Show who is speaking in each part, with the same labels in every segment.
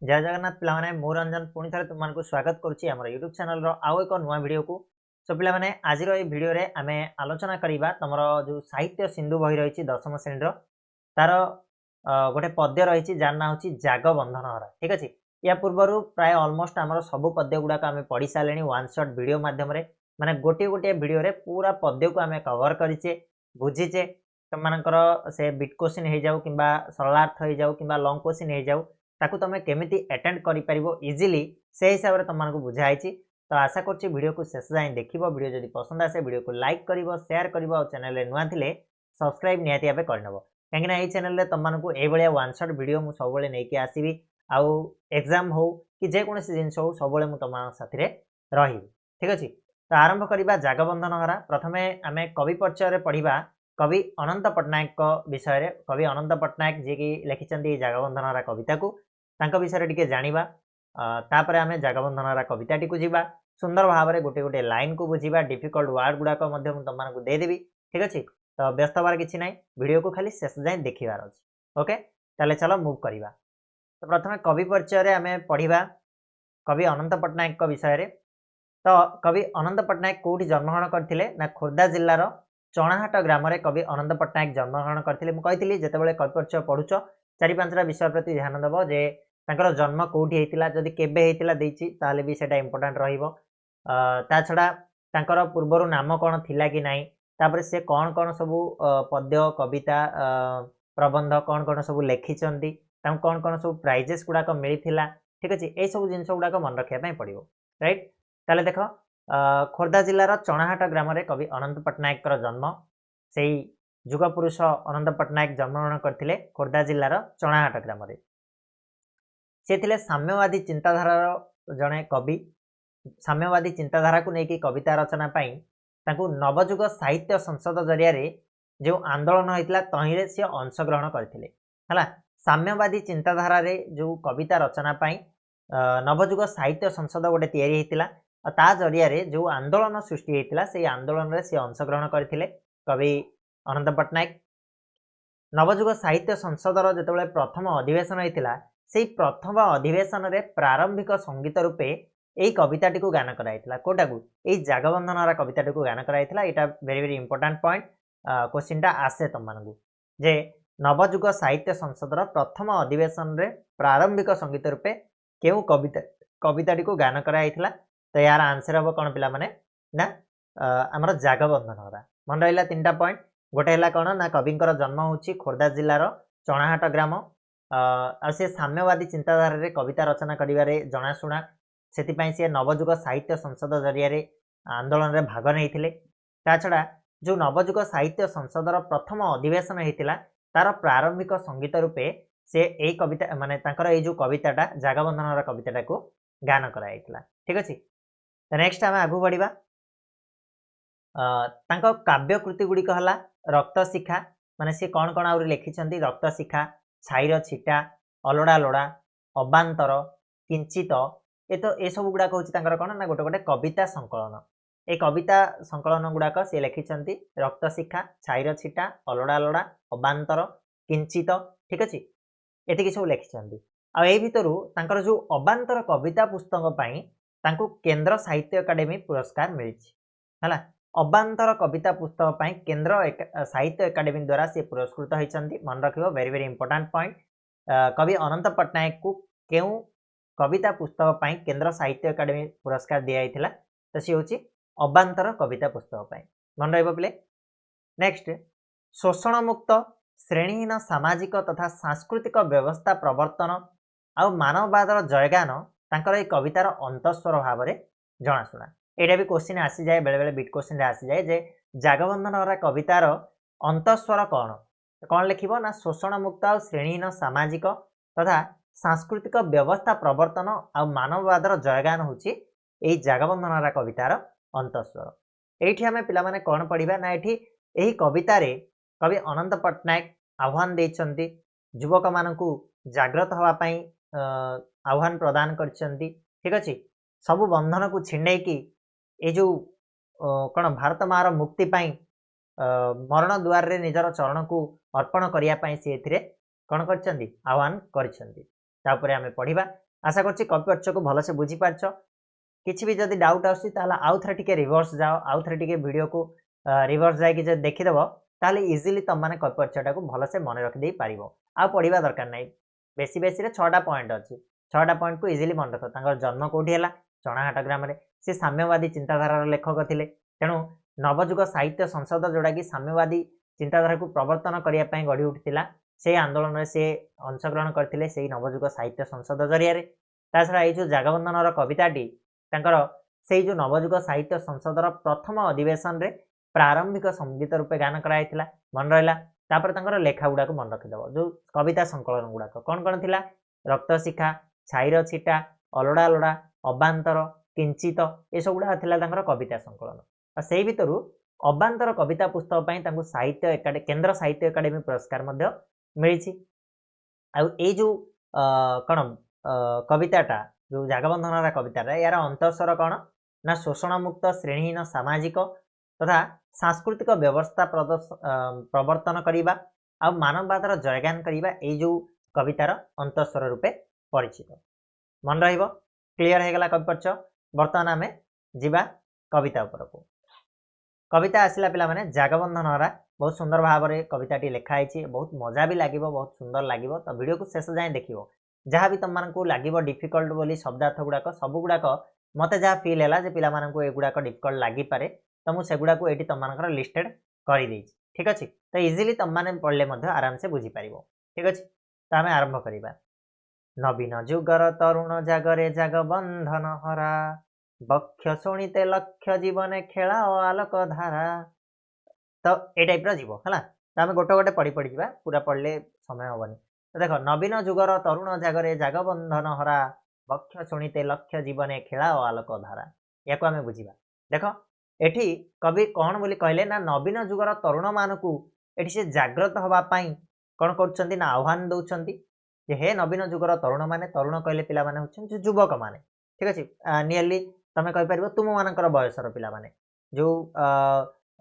Speaker 1: जय जगन्नाथ पिलाने मु रंजन पुणी थे तुमको स्वागत करुच्ची आम यूट्यूब चैनल आउ एक नुआ वीडियो को। सो पिलाने आज भिडियो रे आम आलोचना करवा तुम जो साहित्य सिंधु बही रही दशम श्रेणी तार गोटे पद्य रही जार ना हूँ जाग बंधन हरा। ठीक अच्छे या पूर्व प्राय अलमोस्ट आम सब पद्य गुड़ाक आम पढ़ी सारे वन शॉट वीडियो मध्यम माने गोटे गोटे वीडियो रे पूरा पद्य को आम कवर करीचे बुझीचे तुमर से बिट क्वेश्चन हो जाऊ कि सरलार्थ हो जाऊ कि लंग क्वेश्चन हो जाऊ ताकू तुम केमिति अटेंड करि परिबो इजीली से हिसाब से तुमको बुझाई। तो आशा करछि वीडियो को शेष जाए देखिबो। वीडियो जदि पसंद आसे वीडियो को लाइक करिवो शेयर करिवो और चैनल रे नुआ थिले सब्सक्राइब निहाती भाबे करनबो काहेकि ना ए चैनल रे तुमको ए भलिया वन शॉट वीडियो मु सब बेले नेकी आसीबी आउ एग्जाम हो कि जे कोनोसी जिंस हो सब बेले मु तुम साथी रे रही। ठीक अछि तो आरंभ करिबा जागबंधन हरा। प्रथमे आमे कवि परिचय रे पढ़िबा कवि अनंत पट्टनायक विषय रे। कवि अनंत पट्टनायक जे कि लिखिचंदी जागबंधन हरा कविता को तांको विषय टिके जानिबा। तापरे आमे जागबंधन कविता टी को जीवा सुंदर भाव में गोटे गोटे लाइन को बुझीबा डिफिकल्ट वर्ड गुड़ाक तुमको देदेवी। ठीक अच्छे तो व्यस्त हबार किसी ना वीडियो को खाली शेष जाए देखार अच्छे। ओके ताले चलो मूव करवा। तो प्रथम कवि परिचय आम पढ़ा कवि अनंत पट्टनायक विषय रे। तो कवि अनंत पट्टनायक कौटी जन्मग्रहण करते ना खोर्धा जिलार चणाहाट ग्राम कवि अनंत पट्टनायक जन्मग्रहण करते। मुझे जितेबाला कवि परिचय पढ़ुच चारि पांचटा विषय प्रति ध्यान दब जे तांकर जन्म कौटी होता जदि केबे होता देती ताले भी सेटा इंपोर्टेंट रहिबो। ता छड़ा तांकर पूर्वर नाम कौन थिला कि नाही तापर से कौन कौन सबू पद्य कविता प्रबंध कौन कौन सब लिखिंट कौन कौन सब प्राइजेस गुड़ाक मिलता। ठीक अच्छे ये सब जिन गुड़ाक मन रखापी पड़ो राइट। ताले देख खोर्धा जिलार चणाहाट ग्राम कवि अनंत पट्टनायक जन्म से जुगपुरुष अनंत पट्टनायक जन्मग्रहण करते खोर्धा जिलार चणाहाट ग्राम से थिले साम्यवादी चिंताधारार जड़े कवि। साम्यवादी चिंताधारा को लेकिन कविता रचना पाई तांकु नवजुग साहित्य संसद जरिया जो आंदोलन होता तहिरे सी अंशग्रहण करते है। साम्यवादी चिंताधारा रे जो कविता रचना पाई नवजुग साहित्य संसद गोटे तैयारी होता ता जरिया जो आंदोलन सृष्टि होता से आंदोलन रे सी अंशग्रहण करते कवि अनंत पट्टनायक। नवजुग साहित्य संसदर जिते प्रथम अधिवेशन होता से प्रथम अधिवेशन रे प्रारंभिक संगीत रूपे यही कविताटी को गान कराइला कोटा को यही जागबंधन कविताटी को गान कराइला। यहाँ very very important point question टा आसे तुम मानू जे नवजुग साहित्य संसदर प्रथम अधिवेशन रे प्रारंभिक संगीत रूपे क्यों कविताटी को गान कराइला। तो यार आंसर हम कौन पिला माने ना आमर जागबंधन मन रहा तीन पॉइंट। गोटे है कौन ना कविंकर जन्म हूँ खोर्धा जिलार चणाहाट ग्राम से साम्यवादी चिंताधारा रे कविता रचना करिवारे जनाशुना से सी नवजुग साहित्य संसद जरिया आंदोलन रे भाग नहीं। छड़ा जो नवजुग साहित्य संसदर प्रथम अधिवेशन होता तार प्रारंभिक संगीत रूपे से यही कविता माने तांकर जो कविताटा जागबंधन कविताटा को गान कराइला। ठीक अच्छे नेक्स्ट आम आगू बढ़ा। काव्य कृति गुड़िक है रक्त शिखा माने सी कौन कौन आउरी लिखिंट रक्त शिखा छाईर छिटा अलड़ा लोड़ा अबांतर किंचित ये तो ये सब गुड़ाक हूँ कौन ना गोटे गोटे कविता संकलन। ये कविता संकलन गुड़ाक सी लिखिंट रक्त शिखा छाईर छिटा अलड़ा लोड़ा अबांतर किंचित। ठीक अच्छे ये सब लिखिंट आई भर जो अबांतर कविता पुस्तक केंद्र साहित्य अकादेमी पुरस्कार मिली है। अबांतर कविता पुस्तक केंद्र साहित्य अकादेमी द्वारा से पुरस्कृत होती मन रख वेरी वेरी इंपोर्टेंट पॉइंट। कवि अनंत पट्टनायक को क्यों कविता पुस्तक केंद्र साहित्य अकादेमी पुरस्कार दिया तो सी हूँ अबांतर कविता पुस्तक मन रे। नेक्स्ट शोषण मुक्त श्रेणीहीन सामाजिक तथा सांस्कृतिक व्यवस्था प्रवर्तन आ मानववादर जयगान तांकर कवितार अंतस्वर भाव में जनाशुना। यहाँ भी क्वेश्चन आसी जाए बेले बेले बिट क्वेश्चन आसी जाए जे जागबंधन कवितार अंतस्वर कौन कौन लिखिबो ना शोषण मुक्त और श्रेणीहीन सामाजिक तथा सांस्कृतिक व्यवस्था प्रवर्तन आ मानववादर जयगान हूँ यही जागबंधन कवितार अंतस्वर। ये आम पे कौन पढ़ा ना यही कवितार कवि अनंत पट्टनायक आह्वान देइछन्ति युवक मानू जाग्रत होगापी आह्वान प्रदान कर। ठीक अच्छे सबु बंधन को छिंडे कि ये जो कौन भारत मार मुक्ति मरण द्वार रे निजर चरण को अर्पण करने सी कौन कर आह्वान कर। पढ़ा आशा करछि कॉपी अर्च को भलसे बुझी पारछ किछि भी जदि डाउट आसी ताला आउ थरे टिके रिवर्स जाओ आउ थरे टिके वीडियो को रिवर्स जाय कि जे देखि देबो ताले इजीली तम माने कॉपी अर्चटा को भलसे मन रखि देई पारिबो आ पढिबा दरकार नै बेसी बेसी रे 6टा पॉइंट अछि 6टा पॉइंट को इजीली मन रख तांगर जन्म कोठी हला चणाहाट ग्राम रे से साम्यवादी चिंताधारार लेखक थिले तेणु नवजुग साहित्य संसद जोड़ा कि साम्यवादी चिंताधारा को प्रवर्तन करिया पई गढी उठितिला से आंदोलन में से अंशग्रहण करथिले से नवजुग साहित्य संसद जरिया रे ताछड़ा ए जो जगवंदनर कविताटी तांकर से जो नवजुग साहित्य संसदर प्रथम अधिवेशन रे प्रारंभिक संगीत रूपे गान कराइथिला मन रहला तापर तांकर लेखा गुडा को मन रखिदबो जो कविता संकलन गुडा कोन कोन थिला रक्त शिखा छाईर छिटा अलडा लडा अबांतर किंचित ए सब गुडा थिला तांकर कविता संकलन आ सेही भितरु अबांतर कविता पुस्तक पई तांको साहित्य एकाडे केंद्र साहित्य एकाडेमी पुरस्कार मध्य मिली आई जो कौन कविताटा जो जगबंधन कविताटा यार अंतस्वर कौन ना शोषण मुक्त श्रेणीहीन सामाजिक तथा सांस्कृतिक व्यवस्था प्रवर्तन करने आ मानववादर जयगान करने यही जो कवितार अंतस्वर रूपे परिचित मन क्लियर हो गला कविपर्च बर्तमान आम जीवा कविता उपरको कविता आसला पिला माने जगबंधन हरा बहुत सुंदर भाव में कविताटी लिखाई बहुत मजा भी लगे बहुत सुंदर लगे तो वीडियो को शेष जाए देख जहाँ भी तुम को लगे डिफिकल्ट बोली शब्दार्थ गुड़ाक सब गुड़ाक मत जहाँ फिल है पिला एगुड़ाक डिफिकल्ट लगिपारे तो मुझे सेगुड़ा को ये तुम लिस्टेड कर ठीक अच्छे तो इजिली तुम मैंने पढ़ले आराम से बुझीपार ठीक अच्छे तो आम आरंभ करवा नवीन जुगर तरुण जागरे जगबंधन हरा बक्ष शुणीते लक्ष्य जीवन खेला आलोक धारा तो ये टाइप जीव है तो आम गोटे गोटे पढ़ी पढ़ी जा पूरा पढ़ले समय हेनी तो देख नवीन जुगर तरुण जागरे जगबंधन हरा बक्ष शुणीते लक्ष्य जीवन खेला आलोक धारा या आम बुझा देख एठी कवि कौन बोली कहले ना नवीन जुगर तरुण मानकू एठी से जाग्रत हवापाई कौन कर आह्वान दौरान हे नवीन जुगर तरुण माने तरुण कहले पिला माने होछन युवक माने ठीक अच्छे नियरली तमें कहीपर तुम मानकर बयसर पिला माने जो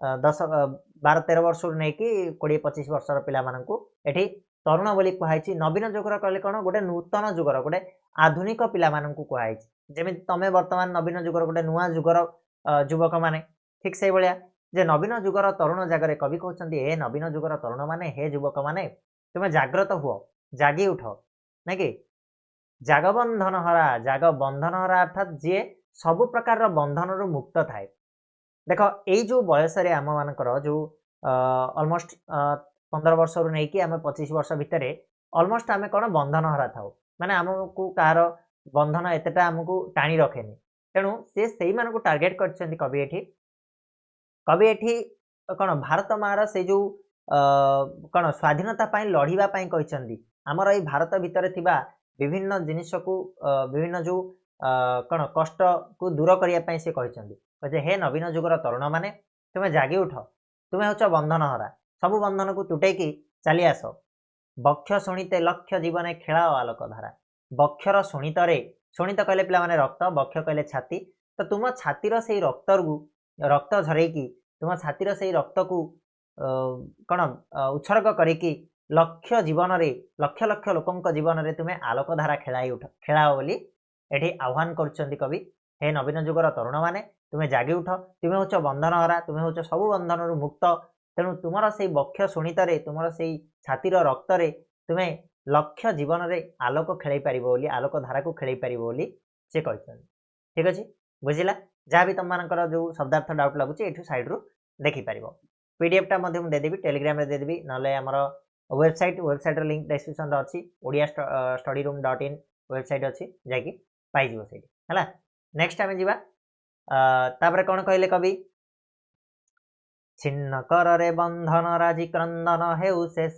Speaker 1: 10-12-13 वर्ष नहीं कि 20-25 वर्षर पिला मानकू एठी तरुण बोली कहुई नवीन जुगर कहले कौन गोटे नूतन जुगर गोटे आधुनिक पिला मानकू कहुई जमी तमें बर्तमान नवीन जुगर गोटे नुआ जुगर युवक माने ठीक से भाया जे नवीन जुगर तरुण जगह कवि कहते हे नवीन जुगर तरुण माने हे युवक माने तुम्हें जाग्रत हुओ जागी उठ ना कि जगबंधन हरा जगबंधन हरा अर्थात जी सबु प्रकार बंधन रु मुक्त थाए देख यही जो बयस आम मानकर जो ऑलमोस्ट 15 वर्ष रु नहीं कि आम 25 वर्ष भितर ऑलमोस्ट आम कौन बंधन हरा था माने आमको कहार बंधन एतेटा आमको टाणी रखेनि तेणु से सही मान को टार्गेट कर कवि एठी कौन भारत मार से जो कौन स्वाधीनता लड़िबा कहते आमर ये भारत भितर थिबा विभिन्न जिनिस को विभिन्न जो कौन कष्ट को दूर करने से कहते हे नवीन जुगर तरुण माने तुम्हें जागी उठ तुम्हें हूँ बंधन हरा सबु बंधन को तुटेकी चली आस बक्ष शुणीते लक्ष्य जीवन खेला आलोक धारा बक्षर शुणित कहले पिला माने रक्त बक्ष कहले छाती तो तुम छातीर से रक्त झरेकी तुम छातीर से रक्त को कौन उत्सर्ग करिकी लक्ष्य जीवन रे लक्ष लक्ष लोकों जीवन रे तुम्हें आलोक धारा खेलाओ बोली एठी आह्वान कर कवि हे नवीन जुगर तरुण माने तुम्हें जागी उठ तुम्हें हूँ बंधन हरा तुम्हें हूँ सबु बंधन रु मुक्त तेणु तुमर से बक्ष शुणित तुमर से छातीर रक्त रे तुम्हें लक्ष्य जीवन रे आलोक खेल पार आलोक धारा को खेल पार से कहते ठीक अच्छे बुझला जहाँ भी तुम मानकर जो शब्दार्थ डाउट लगुच ये साइड रू देखिपार पीडीएफटा मुझे देदेवी टेलीग्राम देदेवी ना वेबसाइट लिंक डिस्क्रिप्शन अच्छी ओडिया studyroom.in वेबसाइट अच्छी जैकि पाइज है नेक्स्ट आम जापर कौन कहले कवि छिन्न कर रे बंधन राजी क्रंदन हेउ शेष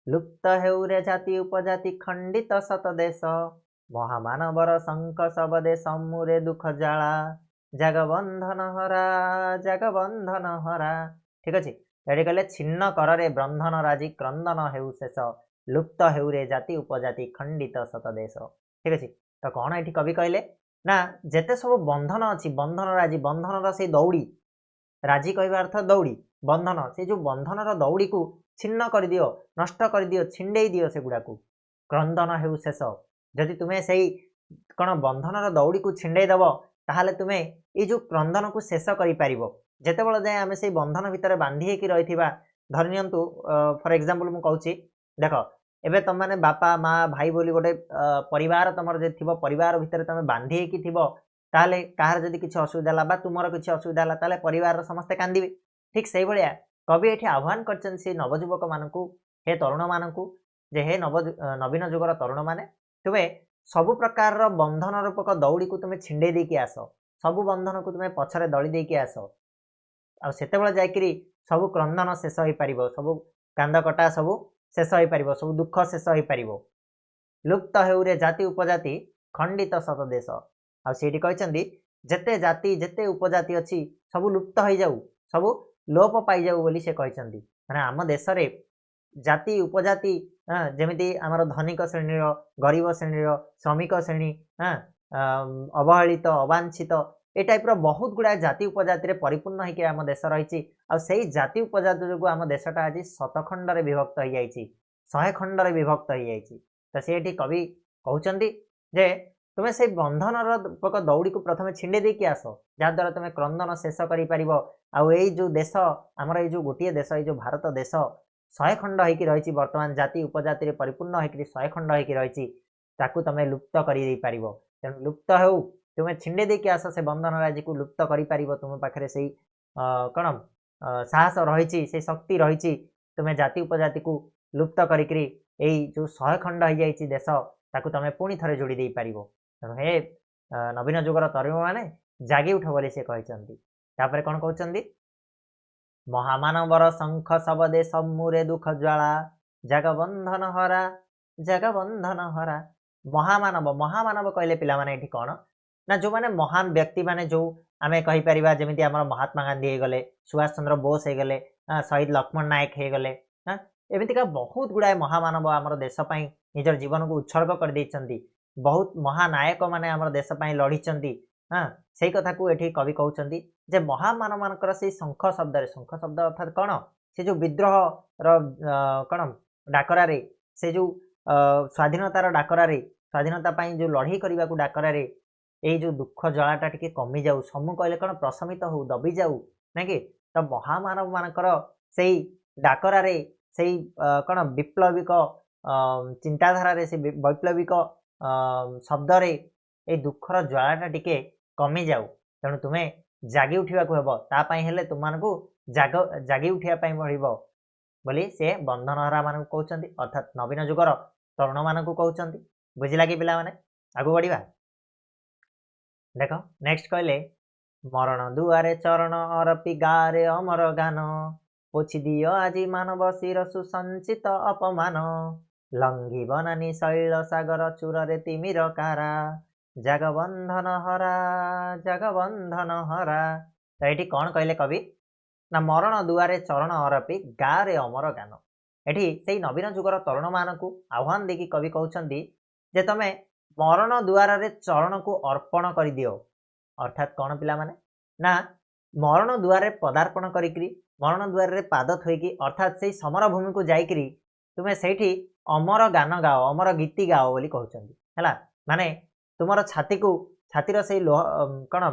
Speaker 1: लुप्त हेउ रे जाति उपजाति खंडित शतदेश महामानवर शंख सबदे सम्मुरे दुख जाला जगबंधन हरा ठीक अच्छे ये कहले छिन्न कर रे बंधन राजी क्रंदन हेउ शेष लुप्त हेउ रे जाति उपजाति खंडित शतदेश ठीक अच्छे तो कौन ये कवि कहले ना जेते सब बंधन अच्छी बंधन राजी बंधन से दौड़ी राजी कहवा अर्थ दौड़ी बंधन से जो बंधन दौड़ी को छिन्न कर दियो नष्ट कर दियो छिंडे दियो से गुड़ा को क्रंदन हेउ शेष जदि तुम्हें से कौन बंधनर दौड़ी को छिंडे दब ताहले तुमे ये जो क्रंदन को शेष करि पारिबो जेते बेले जाय आमे से बंधन भितर बांधी हेकि रहिथिबा धरनियंतु फॉर एग्जांपल मु कहूची देखो एबे तुम माने बापा माँ भाई बोली गोटे परिवार तुमर जे थिबो परिवार भितर तुम बांधी हेकि थिबो ताहले काहर जदि किछि असुविधा होला बा तुमर किछि असुविधा होला ताहले परिवार समस्त कांदिबे ठीक सेही भलिया कवि एठी आह्वान करछन से नवजुवक मानकू हे तरुण मानकू जे हे नवीन जुगर तरुण माने तुमे सबु प्रकार रो बंधन रूपक दौड़ी को तुमे छिंडे देकी आस सबु बंधन को तुमे पछरे दଳି देकी आस आ सेते बेले जायकरी सबु क्रंदन शेष होई परिबो सबु कांद कटा सबु शेष होई परिबो सबु दुख शेष होई परिबो लुप्त हेउरे जाति उपजाति खंडित सतदेश आ सेठी कहचंदी जेते जाति जेते उपजाति अछि सबु लुप्त होई जाऊ सबु लोप पाई जाऊ बोली से कहचंदी माने आम देश रे जाति उपजाति जेमिति आमर धनिक श्रेणी गरीब श्रेणी श्रमिक श्रेणी अवहेलित अवांछित ए टाइप रो बहुत गुड़ा जाति उपजाति रे परिपूर्ण होइके आम देश रही आ सेही जाति उपजाति जो आम देशटा आज शतखंड रे विभक्त हो जाइछि 100 खंड रे विभक्त हो जाइछि तो सेठी कवि कहउचंदी जे तुमे से बंधन रूपक दौड़ी को प्रथमे छिंडे देकी आस जहाँ द्वारा तुमे क्रंदन शेष करि परिबो आ एई जो देश आमर एई जो गोटिए देश एई जो भारत देश 100 खंड होइकी रहिछि वर्तमान जाति उपजाति रे परिपूर्ण होइकी 100 खंड होइकी रहिछि ताकू तमे लुप्त करि देई परिबो तेणु लुप्त हेउ तुमे छिंडे देकी आस से बंधन राज्य को लुप्त करि परिबो तुम पाखरे सेई कोन साहस रहिछि से शक्ति रहिछि तुमे जाति उपजाति को लुप्त करिकरी एई जो 100 खंड हो जाइछि देश ताकू तमे पुणी थरे जोड़ी देई परिबो तेणु हे नवीन जुगर तरुण माने जागी उठ बोली से कहचंदी तापरे कोन कहचंदी महामानवर शंख शबदे सम्मुरे दुख ज्वाला जगबंधन हरा महामानव महामानव कहले पिला माने एठी कोन ना जो माने महान व्यक्ति माने जो आमे कहि परिबा जेमिति हमर महात्मा गांधी हे गले सुभाष चंद्र बोस हे गले शहीद लक्ष्मण नायक हे गले एमिति का बहुत गुडाय महामानव हमर देश पई निजर जीवन को उत्सर्ग कर दैचंती बहुत महानायक माने हमर देश पई लढिचंती से कथा को एठी कवि कहउचंती जे महामानव मानकर से शंख शब्द अर्थात कौन से जो विद्रोह रो कौन डाकरा रे से जो स्वाधीनतार डाकरा रे स्वाधीनता पाई जो लड़ाई करने को डाकरा रे ये जो दुख जलाटा टिके कमी जाऊ समूह कहले कौन प्रशमित हो दबी जाऊ ना कि तो महामानव मानकर से डाकरा रे से कौन विप्लविक चिंताधारा रे से वैप्लविक शब्द रे ए दुखर ज्वालाटा टिके कमी जाऊ तेणु तुम्हें जागी उठा को हेबो ता पई हेले तुमको जागी उठिया पई पड़िबो बोली से बंधनहरा मान कहउचंदी अर्थात नवीन जुगर तरुण मान कहउचंदी बुझिला कि पिला माने आगु बढ़िबा देखो नेक्स्ट कहले मरण दुआरे चरण अरपी गारे अमर गान पोछि दियो आजि मानव शिर सुसंचित अपमान लंघी बनानी शैल सागर चूर तिमिर कारा जगबंधन हरा तो ये कौन कहले कवि ना मरण दुआरे चरण अरपी गारे अमर गान एठी से नवीन जुगर तरुण मान को आह्वान देकी कवि कहउचंदी जे तमे मरण दुआर रे चरण को अर्पण कर दियो अर्थात कौन पिला माने ना मरण दुआरे पदार्पण करिकरी मरण दुआर रे पाद थोइकी अर्थात से समर भूमि को जाइकरी तुमे सेठी अमर गान गाओ अमर गीति गाओ बोली कहउचंदी हैला माने तुमर छातीर से कौन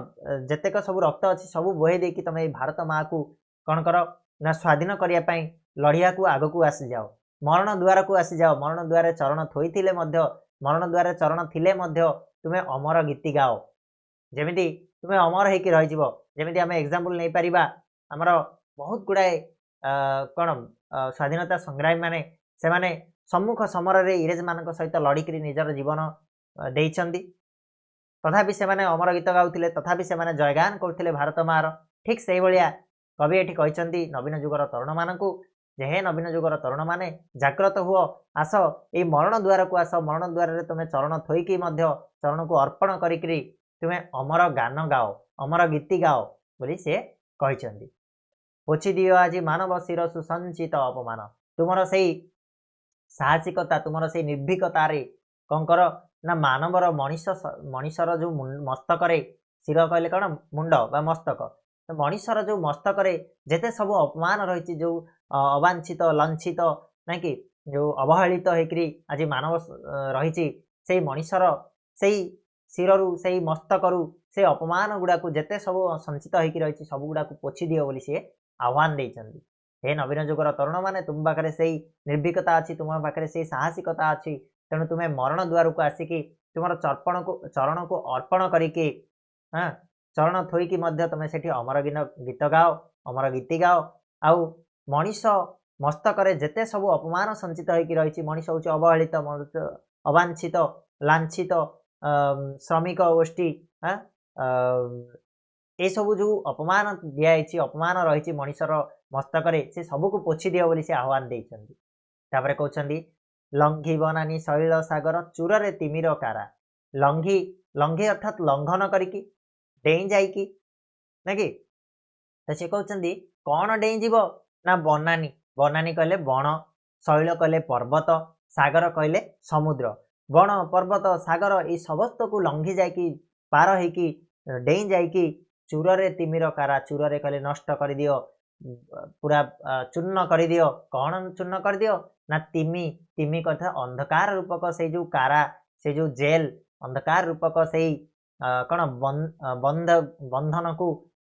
Speaker 1: जेतेक सब रक्त अच्छी सब बोहे देकी तुम भारत माँ को कौन कर ना स्वाधीन करने लड़िया को आग को आसी जाओ मरण द्वार को आसी जाओ मरण द्वार चरण थोई मरण द्वार चरण थिले तुम्हें अमर गीति गाओ जमीती तुम्हें अमर होकर रही आम एग्जाम्पल नहीं पारिबा आमर बहुत गुड़ाए कौन स्वाधीनता संग्रामी माने से माने सम्मुख समर रे इंग्रेज मान सहित लड़िकी निजर जीवन देइचंदी तथापि से माने अमर गीत गाउथिले तथापि से माने जयगान करथिले भारत मार ठीक से भलिया कवि एठी कहचंदी नवीन जुगर तरुण मानकू जे हे नवीन जुगर तरुण माने जाग्रत हुओ आस ए मरण द्वार को आस मरण द्वार रे तुमे चरण थोइकी मध्य चरण को अर्पण करिकरी तुमे अमर गान गाओ अमर गीति गाओ बोली से कहचंदी पोछि दियो आजि मानव शिर सुसंचित अपमान तुमर सेई साहसिकता तुमर सेई निर्भीकता रे कंकर ना मानवर मनीषर जो मस्तक शिर कहले कौन मुंड बा मस्तक तो मनीषर जो मस्तक जेते सब अपमान रही जो अवांछित लंछित ना कि जो अवहेलित होकरी आज मानव रही से मनीषर से शिररू से मस्तकरू से अपमान गुड़ा को जिते सब संचित होकर रही सब गुड़ा पोछि दियो बोली सी आह्वान देइछन्ति। हे नवीन जुगर तरुण माने तुम पाखे से निर्भीकता अच्छी तुम पाखे से साहसिकता अच्छी तेणु तुम्हें मरण द्वार को आसिकी तुम चरण को अर्पण करके हाँ चरण थोईकी तुम से अमर गीत गाओ अमर गीति गाओ आउ मनीष मस्तक जेते सब अपमान संचित होकर रही मनीष हूँ अवहेलित अवांछित लांछित श्रमिक गोष्ठी हाँ ये सब जो अपमान दिखाई अपमान रही मनीषर मस्तक से सबको पोछि दियो बोली से आह्वान देइछन्ति। तापरे कहउछन्ति लंघी बनानी शैल सागर चूर तिमिर कारा लंघी लंघी अर्थात लंघन करिकी डेई जाइकी ना कि तो से कहउछन्ति कौन डेई जीव ना बनानी बनानी कहले बण शैल कहले पर्वत सागर कहले समुद्र बण पर्वत सागर ये समस्त को लंघी जाइकी पार होइकी डेई जाइकी चूर तिमिर कारा चूर कहले नष्ट कर दियो पूरा चूर्ण कर दियो कौन चूर्ण कर दियो ना तिमी तिमी कथा अंधकार रूपक से जो कारा से जो जेल अंधकार रूपक से कौन बंधन को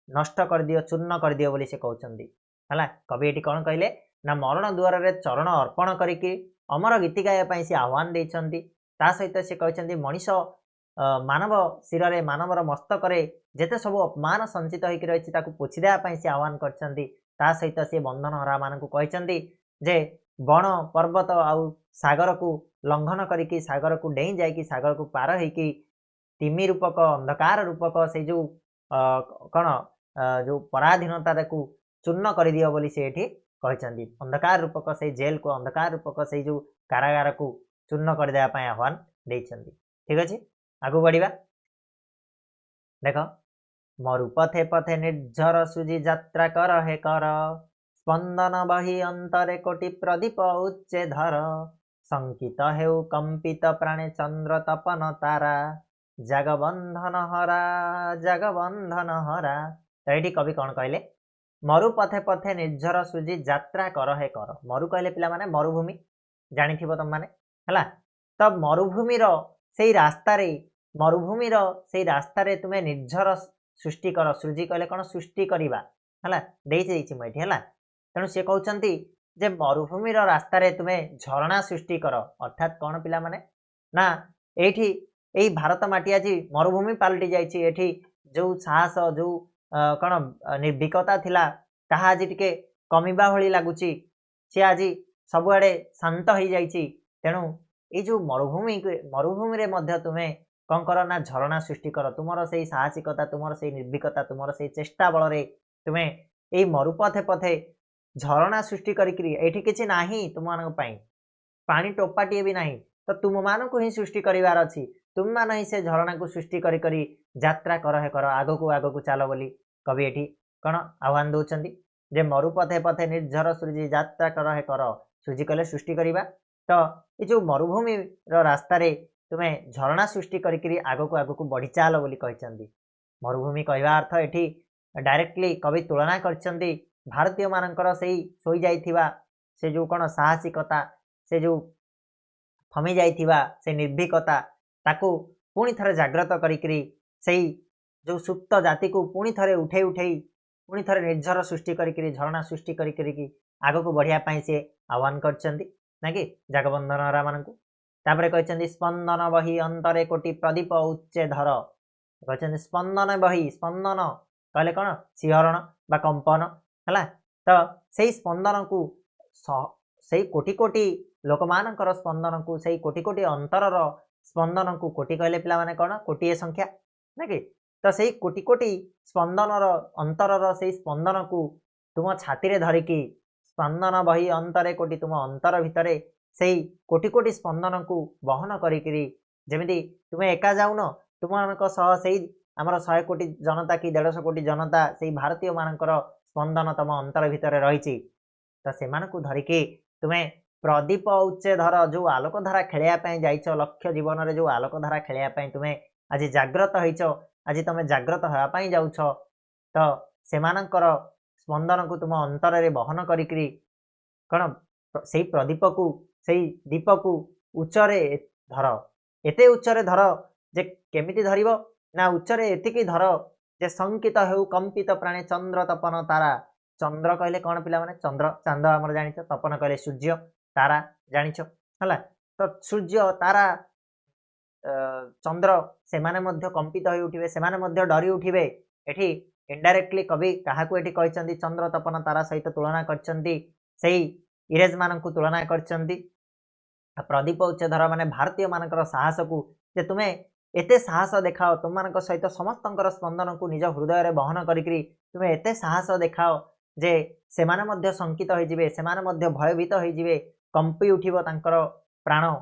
Speaker 1: नष्ट कर दियो चूर्ण कर दियो बोली से कहउछन्ति हला। कवि एटी कौन कहले ना मरण द्वार रे चरण अर्पण करिके अमर गीति गाया से आह्वान देइछन्ति। ता सहित से कहउछन्ति मनीष मानव शिर मानवर मस्तक जेते सब अपमान संचित होकर रही ताकू पोछि देवा से आह्वान करछन्ति। ता सहित से बंधन हरा मानकु कहछन्ति जे बण पर्वत आउ सागर को लंघन करिकी सागर को डेई जाइकी सागर को पार होइकी तिमी रूपक अंधकार रूपक से जो कौन जो पराधीनता को चूर्ण कर दियो बोली से एठी कहछन्ति। अंधकार रूपक से जेल को अंधकार रूपक से जो कारागार को चूर्ण कर देवा आह्वान देइछन्ति। ठीक अछि आगु बढ़िबा। देख मरु पथे पथे निर्झर सुजी यात्रा कर हे कर स्पंदन बही अंतरे कोटि प्रदीप उच्चे धर संकित हेउ कंपित प्राणे चंद्र तपन तारा जगबंधन हरा। तो ये कवि कौन कहले मरु पथे पथे निर्झर सुजी यात्रा कर हे कर मरु कहले पिला माने मरुभूमि जानी थी तुम माने है। तो मरुभूमिर से रास्तार तुम्हें निर्झर सृष्टि कर सृजी कहले कौन सृष्टि करवा है मुझे है। तेणु सी कहते जे मरुभूमिर रास्तार तुम्हें झरणा सृष्टि कर अर्थात कौन पिला माने ना यही भारत माटी आज मरुभूमि पलटि जाइए जो साहस जो कौन निर्भीकता थिला ताहा आज टिके कमिबा भली लगुच सी आज सबुआड़े शांत हो जाइए। तेणु ये जो मरुभूमि रे मध्य तुम्हें कौन कर ना झरणा सृष्टि कर तुमर से साहसिकता तुमर से निर्भीकता तुमर से चेष्टा बल तुम्हें यही मरुपथे पथे झरणा सृष्टि करी किसी ना तुम पानी टोपाटे भी ना तो तुम मानक ही सृष्टि करार अच्छी तुम मान ही से झरणा को सृष्टि करी यात्रा कर हे कर आग को चल बोली कवि एठी कौन आह्वान दौरान जे मरुपथे पथे निर्झर सृजी यात्रा कर हे कर सृजी कले सृष्टि करवा। तो ये जो मरुभूमि रास्तार तुम्हें झरणा सृष्टि करी आग को बढ़ी चाल बोली कहते। मरुभूमि कहवा अर्थ एठी डायरेक्टली कवि तुलना करछन्ति भारतीय मानकर से सोई जाइथिबा से जो कौन साहसिकता से जो थमी जाइथिबा से निर्भीकता ताकू पुणी थरे जाग्रत करी से जो सुप्त जाति को पुणी थरे उठे पुणी थरे निर्झर सृष्टि करी झरणा सृष्टि करी आग को बढ़िया से आह्वान करछन्ति ना कि जगबंधन हरा मानकु। तापरे कहछन्ति स्पंदन बही अंतरे कोटि प्रदीप उच्चे धर कहछन्ति स्पंदन बही स्पंदन कहले कौन सिहरण बा कंपन है। तो से स्पंदन को से कोटि कोटि लोक मानकर स्पंदन को से कोटि कोटि अंतरर स्पंदन को कोटि कहले पिला माने कौन कोटिए संख्या ना कि तो से कोटि कोटि स्पंदनर अंतरर से स्पंदन को तुम छाती धरिकी स्पंदन बही अंतरे कोटि तुम अंतर भितर से कोटि कोटि स्पंदन को बहन करी जमी तुम्हें एका जाऊन तुम से आमर 100 कोटी जनता कि 150 कोटी जनता से भारतीय मानकर स्पंदन तुम अंतर भितर रही तो से धरिकी तुम्हें प्रदीप उच्चे धर जो आलोकधारा खेलियापाई जाइछ लक्ष्य जीवन में जो आलोकधारा खेलियापाई तुम्हें आज जाग्रत होइछ आज तुम जाग्रत होगापाई जाउछ तो सेमानकर स्पंदन को तुम अंतर रे बहन करी कौन से प्रदीप को से दीप को उच्चरे धर एते उच्चरे धर जे केमिति धरिबो ना उच्चरे एतिकी धर जे शंकित हेउ कंपित प्राणे चंद्र तपन तारा चंद्र कहले कौन पिला माने चंद्र चांद आमर जानिछ तपन कहले सूर्य तारा जानिछ हला तो सूर्य तारा चंद्र से माने मध्य कंपित होई उठिबे से माने मध्य डरी उठिबे एठी इनडायरेक्टली कवि काहाकू एठी कहचंदी चंद्र तपन तारा सहित तुलना करचंदी सेही इरेज माननकु तुलना करचंदी प्रदीप उच्चधर माने भारतीय मानकर साहस को जे तुमे एते साहस देखाओ तुम मानक सहित समस्तंकर स्पंदन को निज हृदय रे बहन करिकरी तुमे एते साहस देखाओ जे से माने मध्य शंकित होई जिवे से माने मध्य भयभीत होई जिवे कंपी उठिबो तांकर प्राण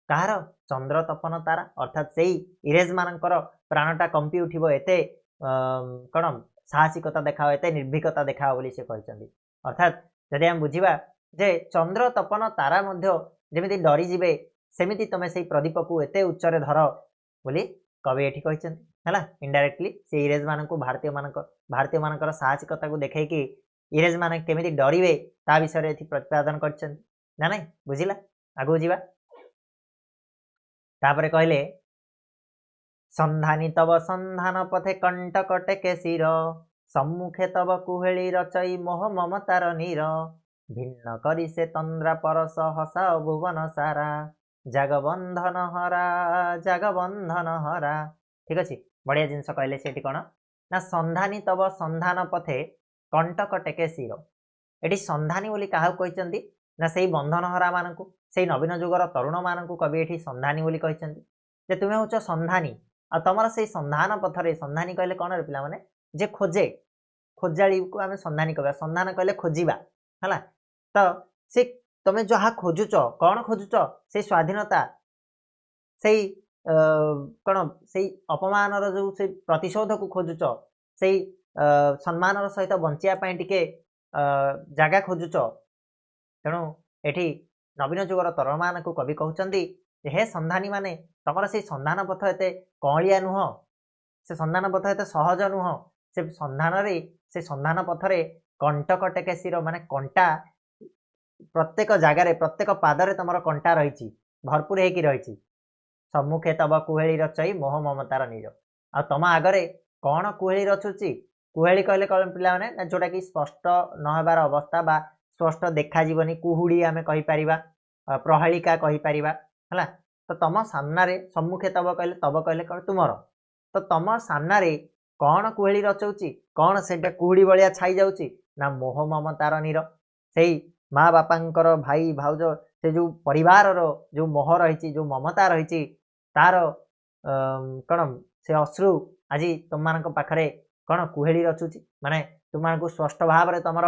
Speaker 1: कहार चंद्र तपन तारा अर्थात सेही इरेज मानकर प्राणटा कंपी उठिबो एते कौन साहसिकता देखाओ एते निर्भीकता देखाओ बोली से कहचंदी अर्थात जदि हम बुझिबा जे चंद्र तपन तारा मध्य जेमिति डरी जिवे सेमिति तमे सेही प्रदीप को एते उच्चरे धर बोली कवि एठी कहचंदी हला इनडायरेक्टली से इरेज माननको भारतीय मानकर साहसिकता को देखै कि इरेज माने केमिति डरिवे ता विषय एथि प्रतिपादन करचंदी ना नै बुझिला आगु जिबा तापरे कहले संधानी तब संधान पथे कंटक टेके शिर सम्मुखे तब कुहेली रचई मोह ममतार नीर भिन्न करी से तंद्रा परस हसा भुवन सारा जगबंधन हरा ठीक अच्छे बढ़िया जिनस कहले से कौन ना संधानी तब संधान पथे कंटक टेके शिर एटी संधानी बोली क्या कहते ना से बंधन हरा मानू से नवीन जुगर तरुण मानू कवि एटी संधानी बोली कहते जे तुम्हें हूँ संधानी आ तुम से संधान पथरे संधानी कहले कौन रे पिला माने जे खोजे खोजाड़ी को आम संधानी कह संधान कहले खोजा है तो से तुम्हें जहाँ खोजुच कौन खोजुच से स्वाधीनता से कौन से अपमान जो से प्रतिशोध को खोजुच से सम्मान सहित बंचापी टिके जगह खोजुच तेणु एठी नवीन जुगर तरुण मान को कवि कहते हे संधानी माने तुम से संधान पथ एत कलिया नुह से संधान पथ एत सहज नुह से संधान पथरे कंटक टेके शिर माने कंटा प्रत्येक जगार प्रत्येक पादरे तुम कंटा रही भरपूर होती सम्मुखे तब कुहेली रचई मोह ममतार नीर आ तुम आगरे कौन कुहेली रचुची कुहेली कहले कौन पिला माने जोटा कि स्पष्ट नहबार अवस्था बा स्पष्ट देखा जीवनी कुहुड़ी आमे कहि परिबा प्रहेलिका कहि परिबा हला तो तुम सामने सम्मुखे तब कहले कौन तुमर तो तुम सामने कौन कुहेली रचौची कौन से कुहुड़ी भलिया छाई जाउची ना मोह ममतार नीर से माँ बापांकर भाई भाउज से जो परिवार जो मोह रही जो ममता रही तार कौन से अश्रु आज तुम मान पाखरे कौन कुहेली रचुची माने तुम को स्पष्ट भाव में तुम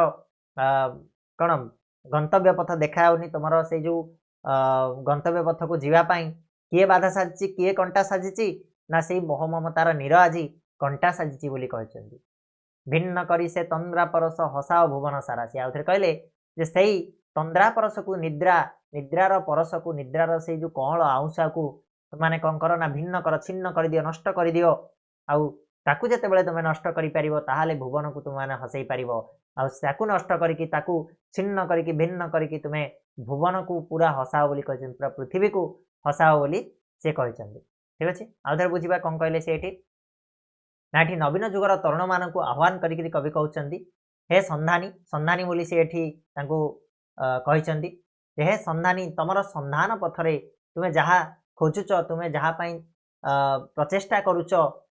Speaker 1: कौन गंतव्य पथ देखाऊनी तुम से जो गंतव्य पथ को जीवाई किए बाधा साजी किए कंटा साजी ना से मोह ममतार नीर आज कंटा साजी बोली कहते भिन्न करी से तंद्रा परस हसा भुवन सारा सी आउे कहले जे सही तंद्रा परस को निद्रा निद्रार परस को निद्रार से जो कौल आउसा को माने कौन कर ना भिन्न कर छिन्न कर दियो नष्ट कर दियो आउ ताकू जेते बेले तुम नष्ट करि परिबो ताहाले भुवन को तुम माने हसई परिबो आउ ताकू नष्ट करिकि ताकू छिन्न करिकि भिन्न करिकि तुमे भुवन को पूरा हसाओ बोली कहछन पूरा पृथ्वी को हसाओ बोली से कहछन ठीक अछि आउ धर बुझिबा कोन कहले से एठी नाठी नवीन जुगर तरुण मान को आह्वान करिकि कवि कहउचंदी हे संधानी संधानी बोली से एठी तांको कहचंदी हे संधानी तमर संधान पथरे तुमे जहा खोजुच तुमे जहा पई प्रचेष्टा करूच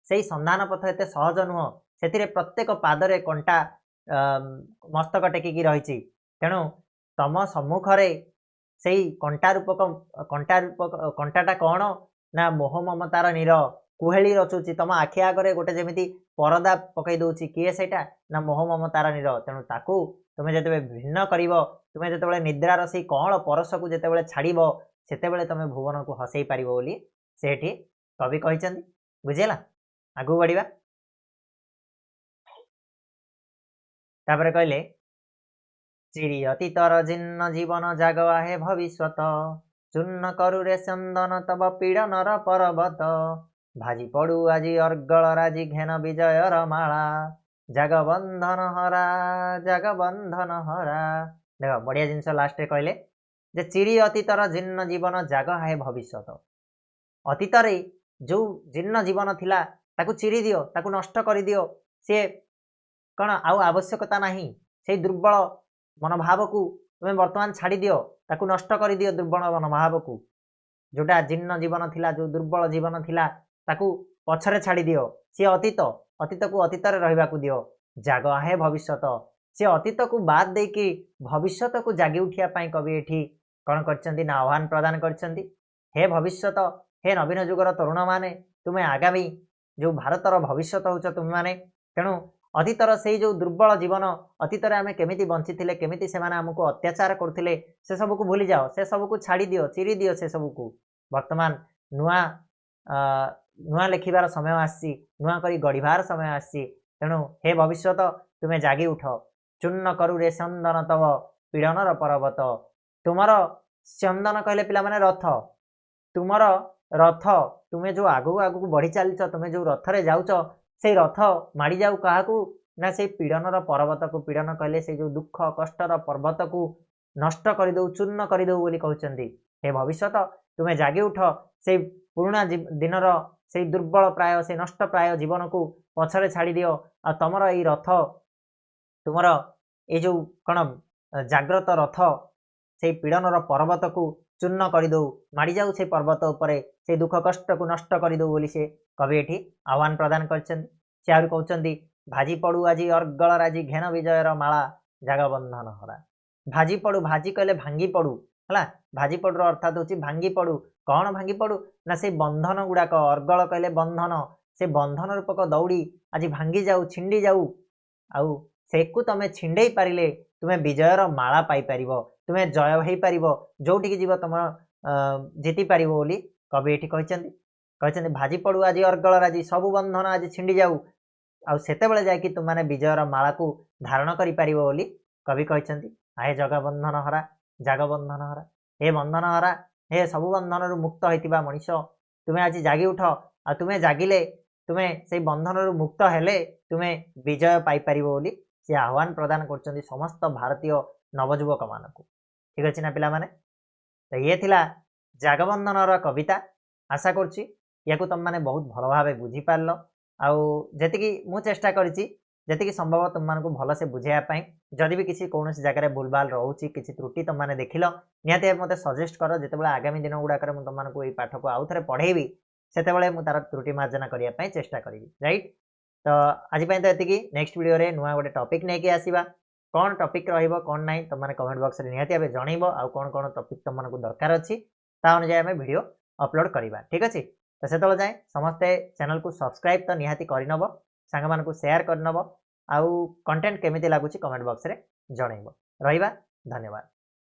Speaker 1: से संधान पथ एते सहज नुह से प्रत्येक पादरे कंटा मस्तक टेकिकी रही तेणु तम सम्मुखरे से कंटा रूपक कंटाटा कौन ना मोह ममतार नीर कुहेली रचुची तुम आखि आगे गोटे जमी परदा पकई दौची किए सेटा ना मोह ममतार नीर तेणु ताकू तुम जिते भिन्न कर तुम जो निद्रार से कौन परस को जिते छाड़ से तुम भुवन को हसई पार बोली से कवि कहते बुझेगा आगू बढ़िया तापर कहले चिरी अतीतर जिन्न जीवन जाग आहे भविष्यत चूर्ण करुरे चंदन तब पीड़नर पर्वत भाजी पड़ू आज अर्गल राजी घेन विजयर माला जगबंधन हरा देख बढ़िया जिनस लास्ट रे कहले जे चिरी अतीतर जिन्न जीवन जाग आहे भविष्यत अतीत जो जीर्ण जीवन थिला ताकू चिरी दियो, ताकू नष्ट कर दियो। सी कौन आउ आवश्यकता नहीं से दुर्बल मनोभाव को तुम बर्तमान छाड़ी दियो, ताकू नष्ट कर दियो दुर्बल मनोभाव को। जोटा जीर्ण जीवन थिला, जो दुर्बल जीवन थिला ताकू पछरे छाड़ी दियो। सी अतीत, अतीत को अतीत रे रहिबा को दियो। जाग हे भविष्यत, से अतीत को बाद देकी भविष्यत को जागी उठिया पाई कवि एठी कौन करचंती ना आह्वान प्रदान करचंती। हे भविष्यत, हे नवीन जुगर तरुण माने, तुमे आगामी जो भारतर भविष्यत होच तुम माने। तेणु अतीतर से जो दुर्बल जीवन, अतीत आम केमिति बंची केमिति से आमको अत्याचार करथिले से सब को भूली जाओ, से सब को छाड़ी दियो, चिरी दियो से सब को। वर्तमान नुआ नुआ लिखिबार समय आसी, नुआ करी गढ़िबार समय आसी। तेणु हे भविष्यत तुमे जागी उठ, चूर्ण करू रे चंदन तव पीड़नर पर्वत। तुमर चंदन कहले पिला माने रथ, तुमर रथ तुमे जो आगु आगु बढ़ी चलीच, तुमे जो रथ रे जाउच से रथ माड़ी जाऊ काहाकू ना से पीड़नर पर्वत को। पीड़न कहले से जो दुख कष्टर पर्वत को नष्ट कर दो, चूर्ण कर दो बोली कहउचंदी। हे भविष्यत तुमे जागी उठ, से पुराना दिनर से दुर्बल प्राय से नष्ट प्राय जीवन को पछरे छाड़ी दियो। आ तमर ई रथ, तुमर ये जो कौन जाग्रत रथ से पीड़नर पर्वत को चूर्ण कर दो, माड़ी जाऊ से पर्वत उपरे से दुख कष्ट को नष्ट कर दो बोली से कवि एठी आह्वान प्रदान करछन्ति। से आहुरी कहउचन्ति भाजी पड़ू आजी अर्गल राजी, घेन विजयर माला जागबंधन हरा। भाजी पड़ू, भाजी कहले भांगी पड़ू है, भाजी पड़ू अर्थात होची भांगी पड़ू। कौन भांगी पड़ू ना से बंधन गुड़ाक, अर्गल कहले बंधन, से बंधन रूपक दौड़ी आज भांगी जाऊ, छिंडी जाऊ। आउ सेकु तमे छिंडई पारिले तुमे विजयर माला पाई परिबो, तुमे जय होई परिबो, जोठी की जीव तुम जीति पारिबो बोली कवि एठी कहचन्ति। कहचन्ति भाजी पड़ू आज अर्गल राजी, सबु बंधन आज छिंडी जाऊ, आउ सेतेबेले जायकि तुम माने विजयर माला को धारण करि पारिबो बोली कवि कहचन्ति। आए जगबंधन हरा, जागबंधन हरा, हे बंधन हरा, हे सबु बंधन रु मुक्त होइतिबा मनीष, तुमे आज जागी उठ। आ तुमे जागिले तुमे से बंधन रु मुक्त हेले तुमे विजय पाई परिबो बोली से आह्वान प्रदान करचन्ति समस्त भारतीय नवजुवक मानकु। ठीक अछि ना पिला माने? तो ये थिला जागबंधन रा कविता। आशा करछि याकु तुम माने बहुत भल भाबे बुझी पारलो। आउ जेतिकी मु चेष्टा करिछि, जेतिकी संभव तुम मानकु भल से बुझाया पाई। जदि भी किसी कोनोसी जगह भूलभाल रहउछि, किसी त्रुटि तुम माने देखिलो, निहाती मते सजेस्ट करो। जेतेबेले आगामी दिन गुडाकर मु तुम मानकु एई पाठ को आउ थरे पढेइबी, सेतेबेले मु तार त्रुटि मार्जना करिया पाई चेष्टा करिबी। राइट? तो आज पाई तो एतिकी। नेक्स्ट वीडियो रे नुआ गोटे टॉपिक नै के आसीबा। कौन टॉपिक रहिबो कौन नै तुम माने कमेंट बॉक्स रे निहाती भाबे जणैबो। आउ कोन कोन टॉपिक तुम मानकु दरकार अछि ता अनुसार हमें वीडियो अपलोड करिबा। ठीक अछि? तो सेतल जाय समस्ते चैनल को सब्सक्राइब तो निहाती करिनबो, सांग मानकु शेयर करनबो। आउ कंटेंट केमिति लागुछि कमेंट बॉक्स रे जणैबो। रहिबा, धन्यवाद।